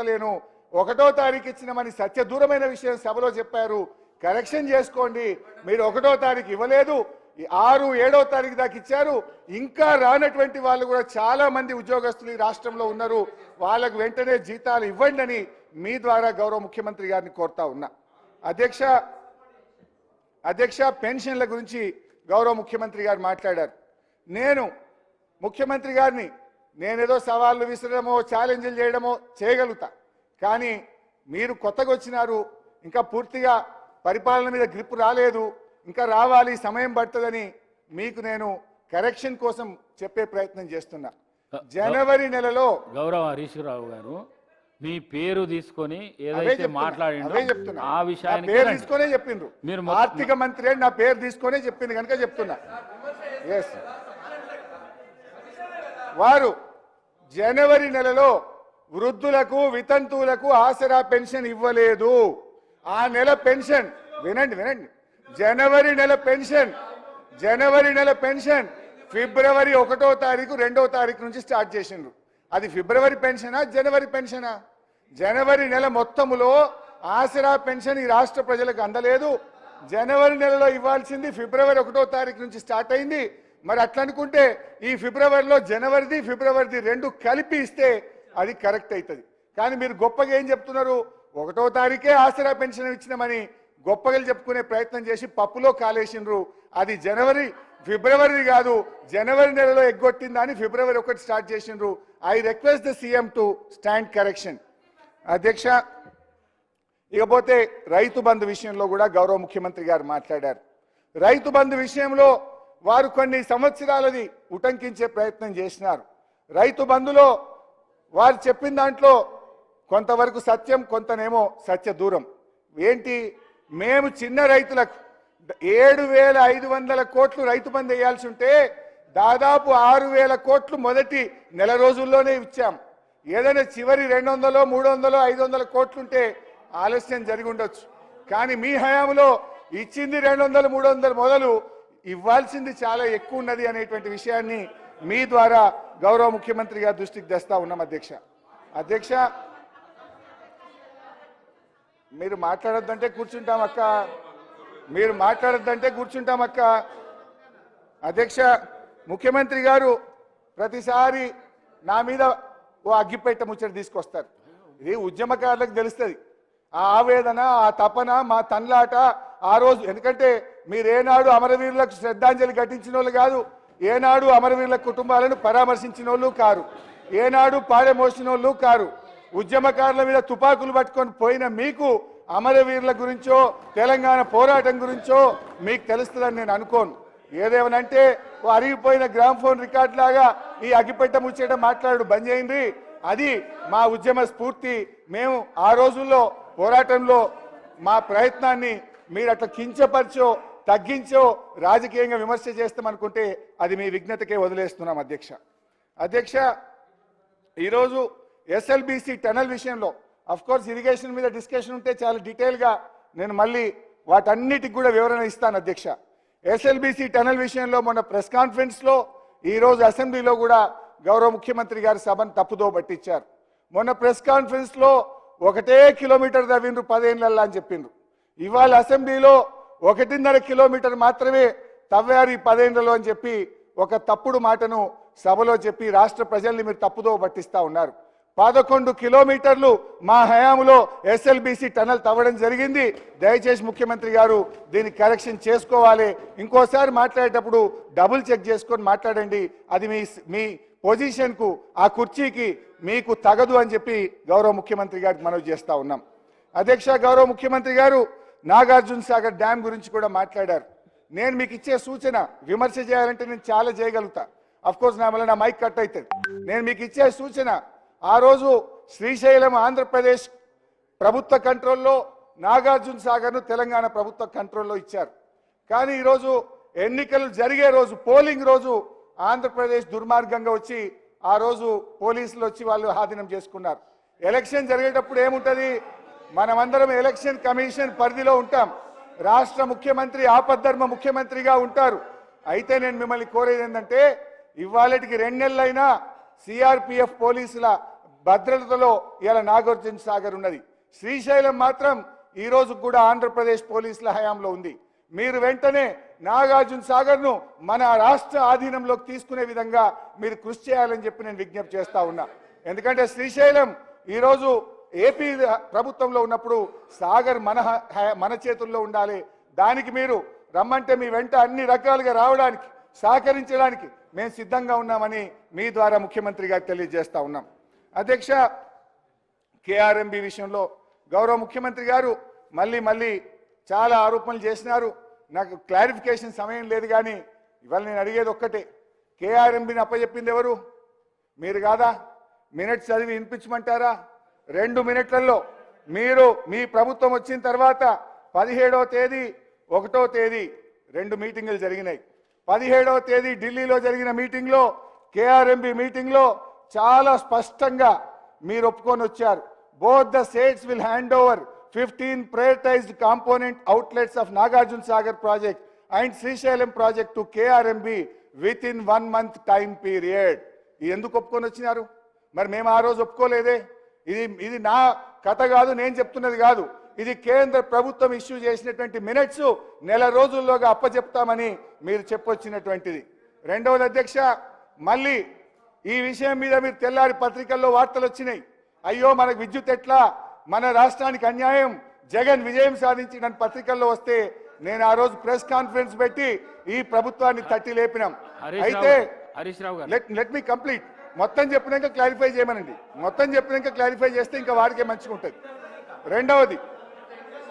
చెప్తలేను. 1వ తారీఖు ఇచ్చినామని సత్యదూరమైన విషయం సభలో చెప్పారు. కరెక్షన్ చేసుకోండి. మీరు 1వ తారీఖు ఇవ్వలేదు, 6, 7వ తారీఖు దాకా ఇచ్చారు. ఇంకా రానటువంటి వాళ్ళు కూడా చాలా మంది ఉద్యోగస్తులు ఈ రాష్ట్రంలో ఉన్నారు. వాళ్ళకు వెంటనే జీతాలు ఇవ్వండి అని మీ ద్వారా గౌరవ ముఖ్యమంత్రి గారిని కోరుతా ఉన్నా. అధ్యక్ష పెన్షన్ల గురించి గౌరవ ముఖ్యమంత్రి గారు మాట్లాడారు. నేను ముఖ్యమంత్రి గారిని నేనేదో సవాళ్ళు విసరడమో ఛాలెంజ్లు చేయడమో చేయగలుగుతా, కానీ మీరు కొత్తగా వచ్చినారు, ఇంకా పూర్తిగా పరిపాలన మీద గ్రిప్ రాలేదు, ఇంకా రావాలి, సమయం పడుతుందని మీకు నేను కరెక్షన్ కోసం చెప్పే ప్రయత్నం చేస్తున్నా. జనవరి నెలలో గౌరవ హరీష్ రావు గారు మీ పేరు తీసుకొని ఏదైతే మాట్లాడిందో ఆ విషయాన్ని పేరు తీసుకొనే చెప్పిండ్రు. మీరు ఆర్థిక మంత్రి అని నా పేరు తీసుకొనే చెప్పింది కనుక చెప్తున్నా. ఎస్, వారు జనవరి నెలలో వృద్ధులకు వితంతువులకు ఆసరా పెన్షన్ ఇవ్వలేదు. ఆ నెల పెన్షన్ వినండి జనవరి నెల పెన్షన్ ఫిబ్రవరి 1వ తారీఖు 2వ తారీఖు నుంచి స్టార్ట్ చేసిండ్రు. అది ఫిబ్రవరి పెన్షనా జనవరి పెన్షనా? జనవరి నెల మొత్తములో ఆసరా పెన్షన్ ఈ రాష్ట్ర ప్రజలకు అందలేదు. జనవరి నెలలో ఇవ్వాల్సింది ఫిబ్రవరి 1వ తారీఖు నుంచి స్టార్ట్ అయింది. మరి అట్లా అనుకుంటే ఈ ఫిబ్రవరిలో జనవరిది ఫిబ్రవరిది 2 కలిపి ఇస్తే అది కరెక్ట్ అవుతుంది. కానీ మీరు గొప్పగా ఏం చెప్తున్నారు, 1వ తారీఖే ఆసరా పెన్షన్ ఇచ్చినామని గొప్పగా చెప్పుకునే ప్రయత్నం చేసి పప్పులో కాలేసిండ్రు. అది ఫిబ్రవరి కాదు, జనవరి నెలలో ఎగ్గొట్టిందని ఫిబ్రవరి 1 స్టార్ట్ చేసిండ్రు. I request the CM to stand correction. అధ్యక్ష, ఇకపోతే రైతు బంధు విషయంలో కూడా గౌరవ ముఖ్యమంత్రి గారు మాట్లాడారు. రైతు బంధు విషయంలో వారు కొన్ని సంవత్సరాలది ఉటంకించే ప్రయత్నం చేసినారు. రైతు బంధులో వారు చెప్పిన దాంట్లో కొంతవరకు సత్యం, కొంతనేమో సత్య దూరం. ఏంటి, మేము చిన్న రైతులకు 7,500 కోట్లు రైతు బంధు వేయాల్సి ఉంటే దాదాపు 6,000 కోట్లు మొదటి నెల రోజుల్లోనే ఇచ్చాం. ఏదైనా చివరి 200, 300, 500 కోట్లుంటే ఆలస్యం జరిగి ఉండొచ్చు. కానీ మీ హయాంలో ఇచ్చింది 200, 300 మొదలు, ఇవ్వాల్సింది చాలా ఎక్కువ ఉన్నది అనేటువంటి విషయాన్ని మీ ద్వారా గౌరవ ముఖ్యమంత్రి గారి దృష్టికి తెస్తా ఉన్నాం. అధ్యక్ష మీరు మాట్లాడొద్దంటే కూర్చుంటాం అక్క. అధ్యక్ష, ముఖ్యమంత్రి గారు ప్రతిసారి నా మీద ఓ అగ్గిపెట్ట ముచ్చట తీసుకొస్తారు. ఇది ఉద్యమకారులకు తెలుస్తుంది ఆ ఆవేదన, ఆ తపన, మా తన్లాట ఆ రోజు. ఎందుకంటే మీరేనాడు అమరవీరులకు శ్రద్ధాంజలి ఘటించిన వాళ్ళు కాదు, ఏనాడు అమరవీరుల కుటుంబాలను పరామర్శించిన వాళ్ళు కారు, ఏనాడు పాడెమోసిన వాళ్ళు కారు. ఉద్యమకారుల మీద తుపాకులు పట్టుకొని పోయిన మీకు అమరవీరుల గురించో తెలంగాణ పోరాటం గురించో మీకు తెలుస్తుందని నేను అనుకోను. ఏదేమనంటే అరిగిపోయిన గ్రామ్ఫోన్ రికార్డ్ లాగా ఈ అగ్గిపెట్ట ముచ్చేట మాట్లాడు బంద్ చేయండి. అది మా ఉద్యమ స్ఫూర్తి. మేము ఆ రోజుల్లో పోరాటంలో మా ప్రయత్నాన్ని మీరు అట్లా కించపరిచో తగ్గించో రాజకీయంగా విమర్శ చేస్తామనుకుంటే అది మీ విజ్ఞతకే వదిలేస్తున్నాం. అధ్యక్ష ఈరోజు ఎస్ఎల్బిసి టనల్ విషయంలో అఫ్కోర్స్ ఇరిగేషన్ మీద డిస్కషన్ ఉంటే చాలా డీటెయిల్గా నేను మళ్ళీ వాటన్నిటికి కూడా వివరణ ఇస్తాను. అధ్యక్ష, ఎస్ఎల్బిసి టనల్ విషయంలో మొన్న ప్రెస్ కాన్ఫరెన్స్లో ఈరోజు అసెంబ్లీలో కూడా గౌరవ ముఖ్యమంత్రి గారి సభను తప్పుదో పట్టించారు. మొన్న ప్రెస్ కాన్ఫరెన్స్లో 1 కిలోమీటర్ తవ్విండ్రు 10 ఏళ్ళల్లో అని చెప్పిండ్రు. ఇవాళ అసెంబ్లీలో 1.5 కిలోమీటర్ మాత్రమే తవ్వారు ఈ 10 ఏళ్లలో అని చెప్పి ఒక తప్పుడు మాటను సభలో చెప్పి రాష్ట్ర ప్రజల్ని మీరు తప్పుదో పట్టిస్తా ఉన్నారు. 11 కిలోమీటర్లు మా హయాంలో ఎస్ఎల్బిసి టనల్ తవ్వడం జరిగింది. దయచేసి ముఖ్యమంత్రి గారు దీన్ని కరెక్షన్ చేసుకోవాలి. ఇంకోసారి మాట్లాడేటప్పుడు డబుల్ చెక్ చేసుకొని మాట్లాడండి. అది మీ పొజిషన్కు, ఆ కుర్చీకి మీకు తగదు అని చెప్పి గౌరవ ముఖ్యమంత్రి గారికి మనవి చేస్తా ఉన్నాం. అధ్యక్ష, గౌరవ ముఖ్యమంత్రి గారు నాగార్జున సాగర్ డ్యామ్ గురించి కూడా మాట్లాడారు. నేను మీకు ఇచ్చే సూచన, విమర్శ చేయాలంటే నేను చాలా చేయగలుగుతా, అఫ్కోర్స్ నా వల్ల నా మైక్ కట్ అవుతుంది. నేను మీకు ఇచ్చే సూచన, ఆ రోజు శ్రీశైలం ఆంధ్రప్రదేశ్ ప్రభుత్వ కంట్రోల్లో, నాగార్జున సాగర్ను తెలంగాణ ప్రభుత్వ కంట్రోల్లో ఇచ్చారు. కానీ ఈరోజు ఎన్నికలు జరిగే రోజు, పోలింగ్ రోజు ఆంధ్రప్రదేశ్ దుర్మార్గంగా వచ్చి ఆ రోజు పోలీసులు వచ్చి వాళ్ళు ఆధీనం చేసుకున్నారు. ఎలక్షన్ జరిగేటప్పుడు ఏముంటుంది, మనమందరం ఎలక్షన్ కమిషన్ పరిధిలో ఉంటాం. రాష్ట్ర ముఖ్యమంత్రి ఆపద్ధర్మ ముఖ్యమంత్రిగా ఉంటారు. అయితే నేను మిమ్మల్ని కోరేది ఏంటంటే, ఇవాళకి 2 నెలలైనా సిఆర్పిఎఫ్ పోలీసుల భద్రతలో ఇలా నాగార్జున సాగర్ ఉన్నది. శ్రీశైలం మాత్రం ఈ రోజు కూడా ఆంధ్రప్రదేశ్ పోలీసుల హయాంలో ఉంది. మీరు వెంటనే నాగార్జున సాగర్ను మన రాష్ట్ర ఆధీనంలోకి తీసుకునే విధంగా మీరు కృషి చేయాలని చెప్పి నేను విజ్ఞప్తి చేస్తా ఉన్నా. ఎందుకంటే శ్రీశైలం ఈరోజు ఏపీ ప్రభుత్వంలో ఉన్నప్పుడు సాగర్ మన చేతుల్లో ఉండాలి. దానికి మీరు రమ్మంటే మీ వెంట అన్ని రకాలుగా రావడానికి సహకరించడానికి మేము సిద్ధంగా ఉన్నామని మీ ద్వారా ముఖ్యమంత్రి గారికి తెలియజేస్తా ఉన్నాం. అధ్యక్ష, కేఆర్ఎంబి విషయంలో గౌరవ ముఖ్యమంత్రి గారు మళ్ళీ చాలా ఆరోపణలు చేసినారు. నాకు క్లారిఫికేషన్ సమయం లేదు, కానీ ఇవాళ నేను అడిగేది ఒక్కటే, కేఆర్ఎంబిని అప్పచెప్పింది ఎవరు? మీరు కాదా? మినిట్స్ చదివి వినిపించమంటారా? 2 మినిట్లలో మీరు మీ ప్రభుత్వం వచ్చిన తర్వాత 17వ తేదీ 1వ తేదీ 2 మీటింగులు జరిగినాయి. 17వ తేదీ ఢిల్లీలో జరిగిన మీటింగ్లో, కేఆర్ఎంబి మీటింగ్లో చాలా స్పష్టంగా మీరు ఒప్పుకొని వచ్చారు. Both the states will hand over 15 prioritized component outlets of Nagarjuna Sagar project and Srisailam project to KRMB within 1 month time period. ఇది ఎందుకు ఒప్పుకొని వచ్చినారు? మరి మేము ఆ రోజు ఒప్పుకోలేదే. ఇది నా కథ కాదు, నేను చెప్తున్నది కాదు. ఇది కేంద్ర ప్రభుత్వం ఇష్యూ చేసినటువంటి మినిట్స్ నెల రోజుల్లోగా అప్పచెప్తామని మీరు చెప్పొచ్చినటువంటిది. రెండవది అధ్యక్ష, మళ్ళీ ఈ విషయం మీద మీరు తెల్లారి పత్రికల్లో వార్తలు వచ్చినాయి. అయ్యో మనకు విద్యుత్ ఎట్లా, మన రాష్ట్రానికి అన్యాయం, జగన్ విజయం సాధించిన పత్రికల్లో వస్తే నేను ఆ రోజు ప్రెస్ కాన్ఫరెన్స్ పెట్టి ఈ ప్రభుత్వాన్ని తట్టి లేపినాం. అయితే లెట్ మీ కంప్లీట్. మొత్తం చెప్పినాక క్లారిఫై చేయమనండి. మొత్తం చెప్పినాక క్లారిఫై చేస్తే ఇంకా వాడికే మంచిగా ఉంటుంది. రెండవది,